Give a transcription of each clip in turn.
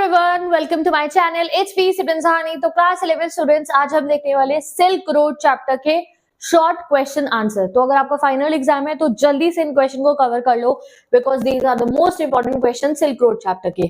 Everyone, welcome to my channel HP सिबंसानी। तो class 11 students, आज हम देखने वाले सिल्क रोड चैप्टर के शॉर्ट क्वेश्चन आंसर। तो अगर आपका फाइनल एग्जाम है तो जल्दी से इन क्वेश्चन को कवर कर लो because these are the most important question silk road chapter के।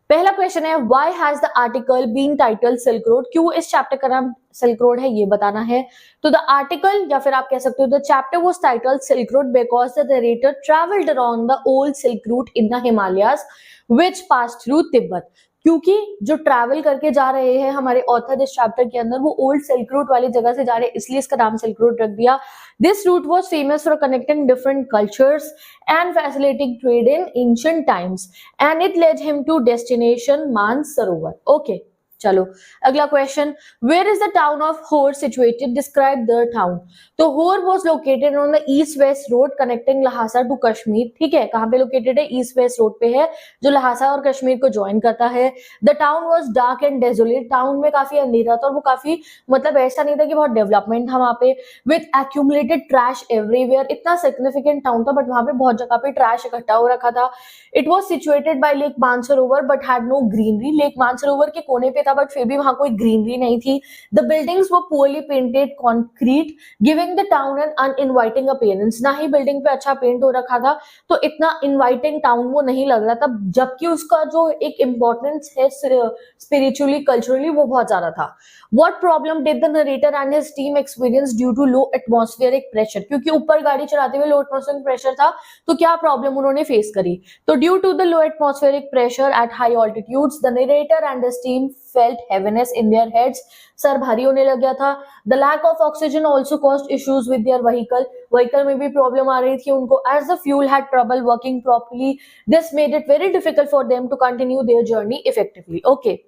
पहला क्वेश्चन है, why has the article been title silk road? क्यों इस चैप्टर का नाम सिल्क रोड है ये बताना है। तो द आर्टिकल या फिर आप कह सकते हो the chapter was titled silk road because the narrator travelled around the old silk route in the Himalayas which pass through Tibet. क्योंकि जो ट्रैवल करके जा रहे हैं हमारे ऑथर इस चैप्टर के अंदर वो ओल्ड सिल्क रूट वाली जगह से जा रहे हैं, इसलिए इसका नाम सिल्क रूट रख दिया। This route was famous for connecting different cultures and facilitating trade in ancient times and it led him to destination Mansarovar. Okay, चलो अगला question, where is the town of Hor situated? Describe the town. तो Hor was located on the east west road connecting Lhasa to Kashmir. ठीक है, कहां पे located है? East west road पे है जो लहासा और कश्मीर को ज्वाइन करता है। The town was dark and desolate. Town में काफी अंधेरा था और वो काफी मतलब ऐसा नहीं था कि बहुत डेवलपमेंट था वहां पे। With accumulated trash everywhere. इतना सिग्निफिकेंट टाउन था बट वहां पे बहुत जगह पे ट्रैश इकट्ठा हो रखा था। It was situated by lake Mansarovar but had no greenery. Lake Mansarovar के कोने पे था बट फिर भी वहां कोई ग्रीनरी नहीं थी। The buildings were poorly painted concrete giving the town an uninviting appearance. ना ही बिल्डिंग पे अच्छा पेंट हो रखा था तो इतना इनवाइटिंग टाउन वो नहीं लग रहा था, जबकि उसका जो एक इम्पोर्टेंस है स्पिरिचुअली कल्चरली वो बहुत ज्यादा था। What problem did the narrator and his team experience due to low atmospheric pressure? क्योंकि ऊपर गाड़ी चलाते हुए लो एटमॉस्फेरिक प्रेशर था तो क्या प्रॉब्लम उन्होंने फेस करी? तो due to the low atmospheric pressure at high altitudes the narrator and his team felt heaviness in their heads. सर भारी होने लग गया था। The lack of oxygen also caused issues with their vehicle में भी प्रॉब्लम आ रही थी उनको। As the fuel had trouble working properly this made it very difficult for them to continue their journey effectively. Okay,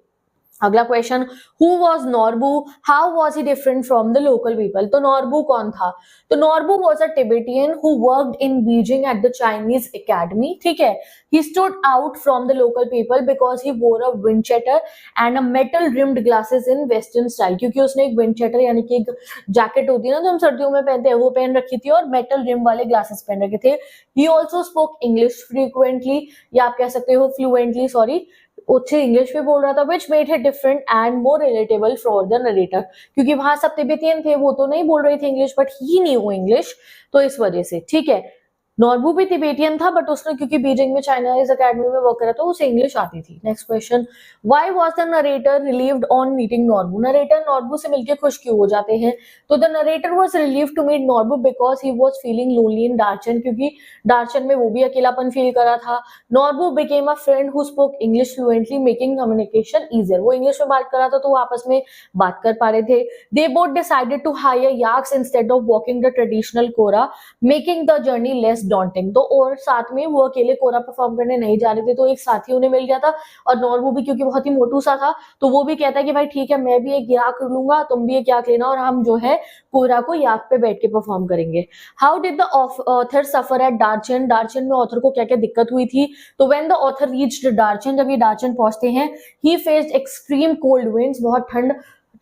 अगला question, who was Norbu? How was he different from the local people? तो नॉर्बू कौन था? तो Norbu was a Tibetan who worked in Beijing at the Chinese academy. ठीक है, he stood out from the local people because he wore a windcheater and a metal rimmed glasses in western style. क्योंकि उसने एक विंडशटर यानी कि एक jacket होती है ना जो हम सर्दियों में पहनते हैं वो पहन रखी थी और मेटल रिम वाले ग्लासेस पहन रखे थे। He also spoke English frequently या आप कह सकते हो फ्लुएंटली, सॉरी अच्छे इंग्लिश भी बोल रहा था, which made it different and more relatable for the narrator. क्योंकि वहां सब तिब्बतियन थे, वो तो नहीं बोल रहे थे English but he new English, तो इस वजह से। ठीक है, नॉर्बू भी तिबेटियन था बट उसने क्योंकि बीजिंग में चाइनीज एकेडमी में वर्क करा तो उसे इंग्लिश आती थी। Next question, why was the narrator relieved on meeting Norbu? Narrator Norbu से मिलकर खुश क्यों हो जाते हैं? तो the narrator was relieved to meet Norbu because he was feeling lonely in Darchen. क्योंकि दार्चन में वो भी अकेलापन फील करा था। Norbu became a friend who spoke English fluently making communication easier. वो इंग्लिश में बात कर रहा था तो वो आपस में बात कर पा रहे थे। They both decided to hire yaks instead of walking the traditional kora making the journey less daunting. तो और साथ में वो अकेले कोरा परफॉर्म करने नहीं जा रहे थे तो एक साथी उन्हें मिल गया था और नॉर्बू भी क्योंकि बहुत ही मोटू सा था तो वो भी कहता है कि भाई ठीक है मैं भी एक याक लूंगा, तुम भी एक याक लेना और हम जो है कोरा को याक पे बैठ के परफॉर्म करेंगे। How did the author suffer at Darchen? Darchen में ऑथर को क्या क्या दिक्कत हुई थी? तो when the author reached Darchen, जब ये दार्चन पहुंचते हैं, he faced extreme cold winds, बहुत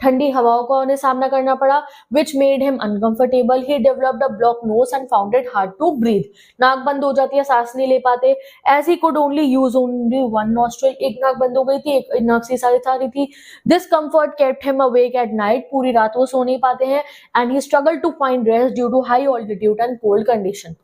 ठंडी हवाओं का उन्हें सामना करना पड़ा, which made him uncomfortable. He developed a block nose and found it hard to breathe. नाक बंद हो जाती है, सांस नहीं ले पाते। As he could only use only one nostril, एक नाक बंद हो गई थी, एक नाक से सांस आ रही थी। This comfort kept him awake at night, पूरी रात वो सो नहीं पाते हैं। And he struggle to find rest due to high altitude and cold condition.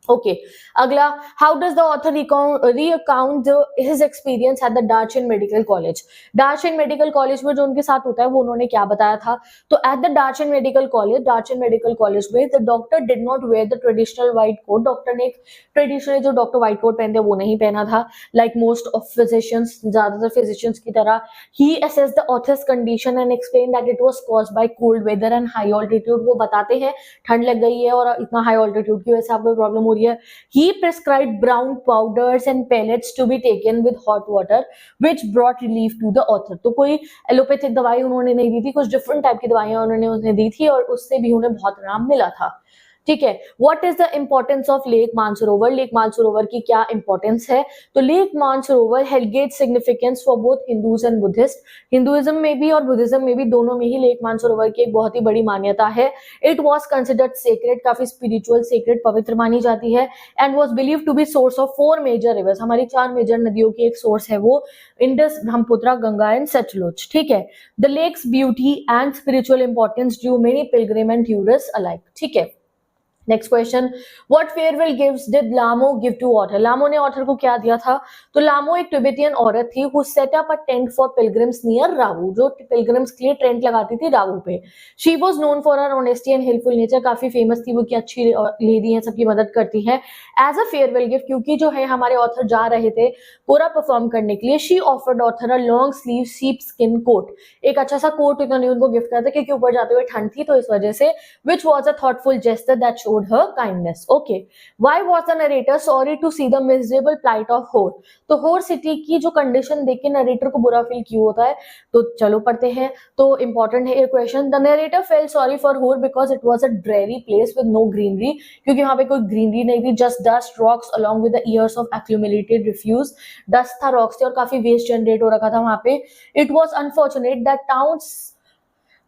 Okay, अगला, how does the author reaccount his experience at the दार्चन medical college? Darchen medical college में जो उनके साथ होता है वो उन्होंने क्या बताया था? तो एट द दार्चन मेडिकल कॉलेज में the doctor did not wear the traditional white coat. Doctor ने एक ट्रेडिशनल जो डॉक्टर व्हाइट कोट पहनते हैं वो नहीं पहना था, लाइक मोस्ट ऑफ फिजिशियंस, ज्यादातर फिजिशियंस की तरह। He assessed the author's condition and explain that it was caused by cold weather and high altitude. वो बताते हैं ठंड लग गई है और इतना हाई ऑल्टीट्यूड की वजह से आपको प्रॉब्लम हो रही है। He prescribed brown powders and pellets to be taken with hot water, which brought relief to the author. तो कोई एलोपैथिक दवाई उन्होंने नहीं दी थी, कुछ डिफरेंट टाइप की दवाइयां उन्होंने उन्हें दी थी और उससे भी उन्हें बहुत आराम मिला था। ठीक है। What is the importance of lake Mansarovar, lake Mansarovar की क्या इंपॉर्टेंस है? तो lake Mansarovar had great significance for both Hindus and Buddhist, Hinduism में भी और बुद्धिज्म में भी, दोनों में ही लेक मानसरोवर की एक बहुत ही बड़ी मान्यता है। इट वॉज कंसिडर्ड सेक्रेड, काफी स्पिरिचुअल, सेक्रेड, पवित्र मानी जाती है, and was believe to be source of 4 major rivers, हमारी 4 मेजर नदियों की एक सोर्स है वो, इंडस, ब्रह्मपुत्र, गंगा एंड सतलुज, ठीक है। The lake's beauty and spiritual importance due many pilgrim and tourist alike, ठीक है। Next question, what farewell gifts did Lamo give to author, Lamo ने ऑथर को क्या दिया था? तो लामो एक तिब्बतियन औरत थी who set up a tent for pilgrims near Rawu, जो पिलग्रिम्स के लिए टेंट लगाती थी रावू पे। She was known for her honesty and helpful nature, काफी फेमस थी वो कि अच्छी लेडी है, सबकी मदद करती है। एज अ फेयरवेल गिफ्ट, क्योंकि जो है हमारे ऑथर जा रहे थे पूरा परफॉर्म करने के लिए, she offered author a long sleeve sheep skin coat, एक अच्छा सा कोट इन्होंने उनको गिफ्ट किया था क्योंकि ऊपर जाते हुए ठंड थी तो इस वजह से, which was a thoughtful gesture that showed her kindness. Okay, why was the narrator sorry to see the miserable plight of Hor? तो होर सिटी की जो कंडीशन देख के नरेटर को बुरा फील क्यों होता है? तो चलो पढ़ते हैं, तो इंपॉर्टेंट है ये question. The narrator felt sorry for Hor because it was a dreary place with no greenery, क्योंकि वहां पे कोई ग्रीनरी नहीं थी, just dust rocks along with the years of accumulated refuse, dust था, रॉक्स थे और काफी वेस्ट जनरेट हो रखा था वहां पे। It was unfortunate that towns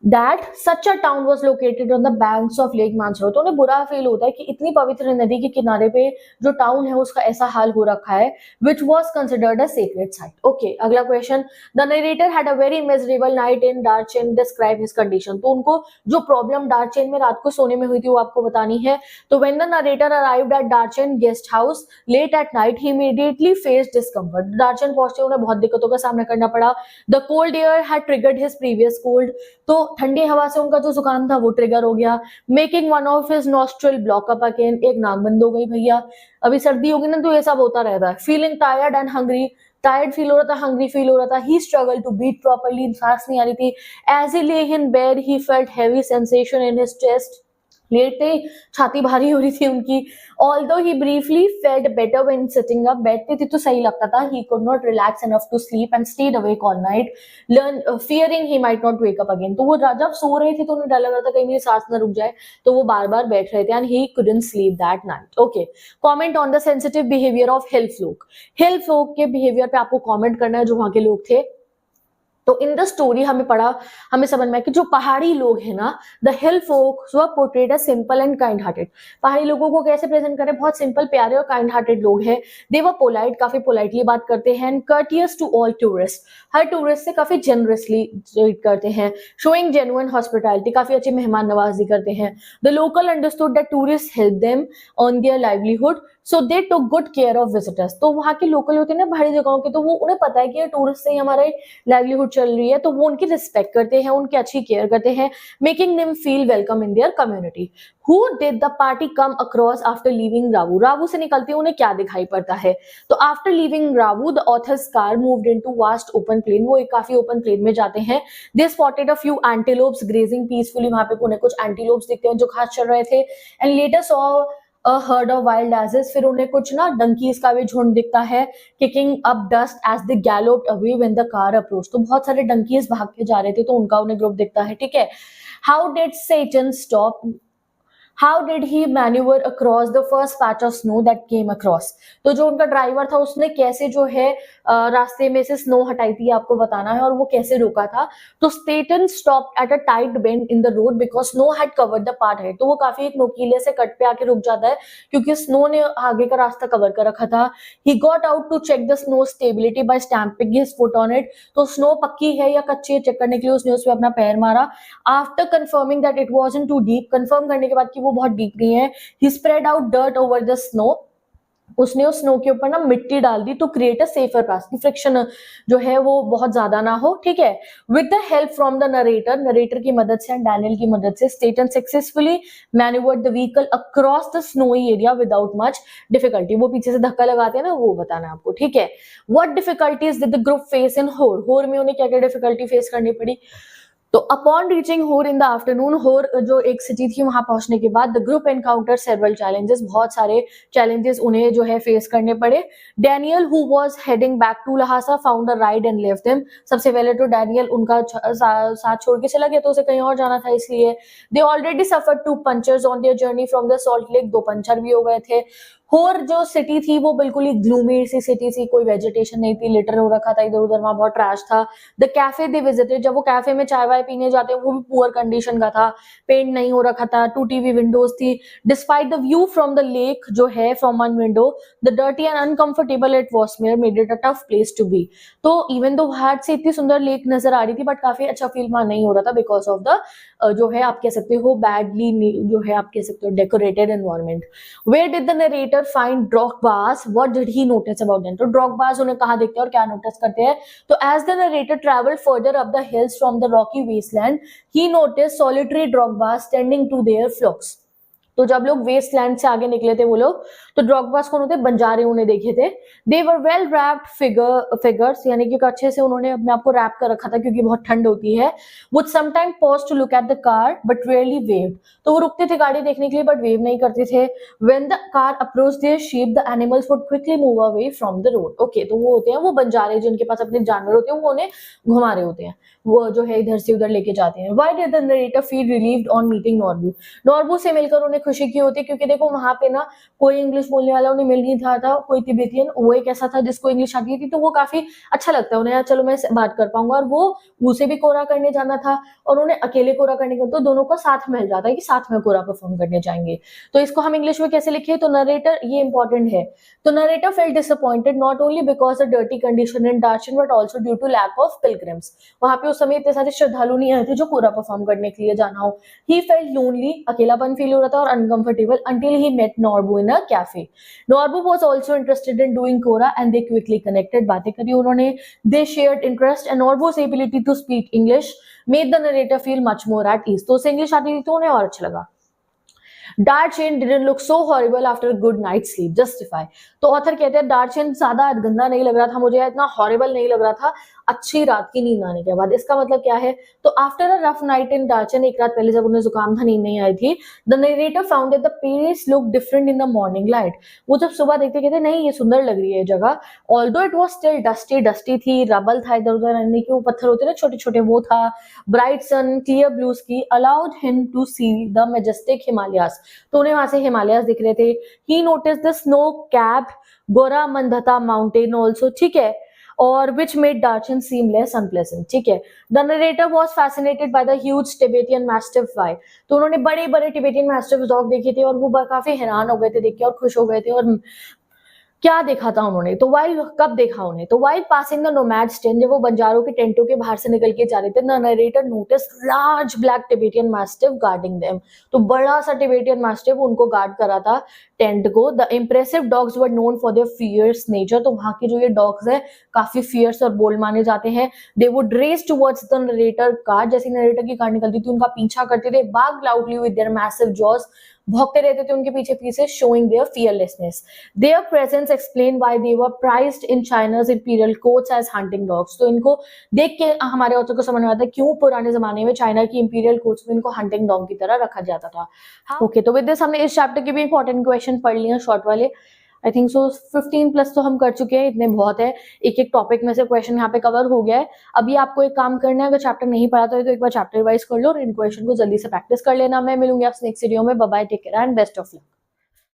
that such a town was located on the banks of Lake Mansaro, तो उन्हें बुरा फील होता है कि इतनी पवित्र नदी के किनारे पे जो टाउन है उसका ऐसा हाल हो रखा है, which was considered a sacred site. Okay, अगला question, the narrator had a very miserable night in Darchen, describe his condition, तो उनको जो प्रॉब्लम डार्चेन में रात को सोने में हुई थी वो आपको बतानी है। तो when the narrator arrived at Darchen guest house late at night, he immediately faced discomfort, डार्चेन पहुंचते उन्हें बहुत दिक्कतों का सामना करना पड़ा। The cold air had triggered his previous cold, तो ठंडी हवा से उनका जो जुकाम था वो ट्रिगर हो गया। Making one of his nostril block up again, एक नाक बंद हो गई भैया, अभी सर्दी होगी ना तो ये सब होता रहता है। Feeling tired and hungry, tired feel हो रहा था, हंग्री फील हो रहा था। He struggle to breathe properly, सांस नहीं आ रही थी। As he lay in bed he felt heavy sensation in his chest, लेटते ही छाती भारी हो रही थी उनकी। Although he briefly felt better when sitting up, बैठती थी तो सही लगता था। He could not relax enough to sleep and stayed awake all night, learn fearing he might not wake up again, तो वो जब सो रहे थे तो उन्हें डर लग रहा था कहीं मेरी सांस न रुक जाए, तो वो बार बार बैठ रहे थे and he couldn't sleep that night. Okay, comment on the sensitive behaviour of hill folk, hill folk के बिहेवियर पे आपको कमेंट करना है जो वहां के लोग थे। तो इन द स्टोरी हमें पढ़ा, हमें समझ में आया कि जो पहाड़ी लोग हैं ना, the hill folks were portrayed as simple and kind hearted, पहाड़ी लोगों को कैसे प्रेजेंट करें, बहुत सिंपल, प्यारे और काइंड हार्टेड लोग हैं। दे वर पोलाइट, काफी पोलाइटली बात करते हैं, and courteous to all tourist, हर टूरिस्ट से काफी जेनरसली ट्रीट करते हैं, शोइंग जेन्युइन हॉस्पिटैलिटी, काफी अच्छी मेहमान नवाजी करते हैं। The local understood that tourist help them on their livelihood, so they took good care of visitors, तो वहां के लोकल होते हैं ना पहाड़ी जगहों के, तो वो उन्हें पता है कि ये टूरिस्ट से ही हमारे लाइवलीहुड चल रही है, तो वो उनकी रिस्पेक्ट करते हैं, उनकी अच्छी केयर करते हैं, making them feel welcome in their community. Who did the party come across after leaving Rawu, Rawu से निकलते उन्हें क्या दिखाई पड़ता है? तो after leaving Rawu the author's car moved into vast open plain, वो एक काफी ओपन प्लेन में जाते हैं। They spotted a few antelopes grazing peacefully, वहां पे उन्हें कुछ एंटीलोप्स दिखते हैं जो घास चल रहे थे। And later saw a herd of wild asses, फिर उन्हें कुछ ना डंकीज का भी झुंड दिखता है, kicking up dust as they galloped away when the car approached, तो बहुत सारे डंकीज भाग के जा रहे थे तो उनका उन्हें ग्रुप दिखता है, ठीक है। How did Satan stop? How did he maneuver across the first patch of snow that came across? तो जो उनका ड्राइवर था उसने कैसे जो है रास्ते में से स्नो हटाई थी आपको बताना है, और वो कैसे रोका था। तो Satan stopped at a tight bend in the road because snow had covered the path ahead, तो वो काफी एक नोकीले से कट पे आके रुक जाता है क्योंकि स्नो ने आगे का रास्ता कवर कर रखा था। He got out to check the snow stability by stamping his foot on it, तो स्नो पक्की है या कच्ची है चेक करने के लिए उसने उस पे अपना पैर मारा। After confirming that it wasn't too deep, confirm करने के बाद कि वो बहुत डीप नहीं है, he spread out dirt over the snow, उसने उस स्नो के ऊपर ना मिट्टी डाल दी to create a safer path, की फ्रिक्शन जो है वो बहुत ज्यादा ना हो, ठीक है। With the help from the narrator, narrator की मदद से, डैनियल की मदद से, Tsetan successfully manoeuvred the vehicle across the snowy area without much difficulty, वो पीछे से धक्का लगाते हैं ना वो बताना है आपको, ठीक है। What difficulties did the group face in होर, होर में उन्हें क्या क्या डिफिकल्टी फेस करनी पड़ी? तो अपॉन रीचिंग होर इन द आफ्टरनून, होर जो एक सिटी थी वहां पहुंचने के बाद the group encounter several challenges, बहुत सारे चैलेंजेस उन्हें जो है फेस करने पड़े। Daniel who was heading back to Lhasa found a ride and left them, सबसे पहले तो डैनियल उनका साथ छोड़ के चला गया, तो उसे कहीं और जाना था इसलिए। They already suffered 2 punchers on their journey from the salt lake, 2 puncture भी हो गए थे। होर जो सिटी थी वो बिल्कुल ही ग्लूमी सी सिटी थी, कोई वेजिटेशन नहीं थी, लिटर हो रखा था इधर उधर, वहां बहुत ट्रैश था। द कैफे दे विजिटेड, जब वो कैफे में चाय वाय पीने जाते हैं वो भी पुअर कंडीशन का था, पेंट नहीं हो रखा था, टूटी हुई विंडोज थी। Despite the view from the lake जो है from one window, the dirty and uncomfortable atmosphere made it a tough place to be. तो इवन दो बाहर से इतनी सुंदर लेक नजर आ रही थी बट काफी अच्छा फील वहां नहीं हो रहा था बिकॉज ऑफ द जो है आप कह सकते हो बैडली जो है आप कह सकते हो decorated environment. Where did the narrator find drokbas, what did he notice about them, तो ड्रॉगबास उन्हें कहाँ देखते हैं और क्या नोटिस करते हैं। तो as the narrator travelled further up the hills from the rocky wasteland, he notice solitary drokbas tending to their flocks. तो जब लोग वेस्टलैंड से आगे निकले थे वो लोग, तो ड्रॉगबास कौन होते, बंजारे उन्हें देखे थे। दे वर वेल रैप्ड फिगर्स, यानी कि अच्छे से उन्होंने अपने आप को रैप कर रखा था क्योंकि बहुत ठंड होती है। Would sometime pause to look at the car but rarely waved, तो वो रुकते थे गाड़ी देखने के लिए बट वेव नहीं करते थे। When the car approach there sheep the animals would quickly move away from the road. Okay, तो वो होते हैं वो बंजारे जिनके पास अपने जानवर होते हैं, वो उन्हें घुमा रहे होते हैं, वो जो है इधर से उधर लेके जाते हैं। Why did the narrator feel relieved on meeting Norbu, Norbu से मिलकर उन्हें खुशी की होती है क्योंकि देखो वहां पे ना कोई इंग्लिश बोलने वाला उन्हें मिल नहीं था कोई तिब्बतियन, वो एक ऐसा था जिसको इंग्लिश आती थी, तो वो काफी अच्छा लगता है उन्हें, चलो मैं बात कर पाऊंगा। और वो उसे भी कोरा करने जाना था और उन्हें अकेले कोरा करने का, तो दोनों को साथ मिल जाता है कि साथ में कोरा परफॉर्म करने जाएंगे। तो इसको हम इंग्लिश में कैसे लिखे, तो नरेटर, ये इंपॉर्टेंट है, तो narrator felt disappointed not only because the dirty condition in Darchen but also due to lack of pilgrims, वहां पे उस समय इतने सारे श्रद्धालु नहीं आए थे जो कोरा परफॉर्म करने के लिए जाना हो। ही फेल्ट लोनली, अकेलापन फील हो रहा था और uncomfortable until he met Norbu in a cafe. Norbu was also interested in doing Kora and they quickly connected. बातें करी उन्होंने, they shared interest and Norbu's ability to speak English made the narrator feel much more at ease. तो उसे English आती थी तो उन्हें और अच्छा लगा। Darchen didn't look so horrible after a good night's sleep. Justify. तो ऑथर कहते हैं दार्चेन ज्यादा गंदा नहीं लग रहा था मुझे, इतना हॉरिबल नहीं लग रहा था अच्छी रात की नींद आने के बाद। इसका मतलब क्या है, तो after a rough night in Darchen, एक रात पहले जब उन्हें जुकाम था नींद नहीं आई थी, the narrator found that the place look different in the morning light, वो जब सुबह देखते कहते नहीं ये सुंदर लग रही है जगह। Although it was still dusty थी, रबल था इधर उधर, यानी कि वो पत्थर होते ना छोटे छोटे वो था। Bright sun clear blue sky allowed him to see the majestic Himalayas, तो उन्हें वहां से हिमालयास दिख रहे थे। He notice the snow cap Gurla Mandhata mountain also, ठीक है, और which made Darchen seem less unpleasant, ठीक है। The narrator was fascinated by the huge Tibetan Mastiff. Why? तो उन्होंने बड़े बड़े Tibetan Mastiff डॉग देखे थे और वो काफी हैरान हो गए थे देख के और खुश हो गए थे। और क्या देखा था उन्होंने, तो वाइल कब देखा उन्हें, तो while passing the nomads tent, जब वो बंजारों के टेंटों के बाहर से निकल के जा रहे थे, the narrator notice large black Tibetan mastiff guarding them, तो बड़ा सा टिबेटियन मैस्टिफ उनको गार्ड करा था टेंट को। The impressive dogs were known for their fierce nature, तो वहां के जो ये डॉग्स है काफी फियर्स और बोल्ड माने जाते हैं। They would race towards the narrator car, जैसे नरेटर की कार निकलती थी उनका पीछा करते थे, bark loudly with their massive jaws, भौंकते रहते थे उनके पीछे पीछे, showing their fearlessness. Their presence explain why they were prized in China's imperial courts as hunting dogs, तो इनको देख के हमारे ऑथर को समझ में आता है क्यों पुराने जमाने में चाइना की इंपीरियल कोर्ट्स में इनको हंटिंग डॉग की तरह रखा जाता था। ओके, तो विद दिस हमने इस चैप्टर के भी इंपॉर्टेंट क्वेश्चन पढ़ लिए शॉर्ट वाले। आई थिंक सो 15 प्लस तो हम कर चुके हैं, इतने बहुत है, एक एक टॉपिक में से क्वेश्चन यहाँ पे कवर हो गया है। अभी आपको एक काम करना है, अगर चैप्टर नहीं पढ़ा तो एक बार चैप्टर रिवाइज कर लो और इन क्वेश्चन को जल्दी से प्रैक्टिस कर लेना। मैं मिलूंगी आपसे नेक्स्ट वीडियो में, bye bye, take care and best of luck.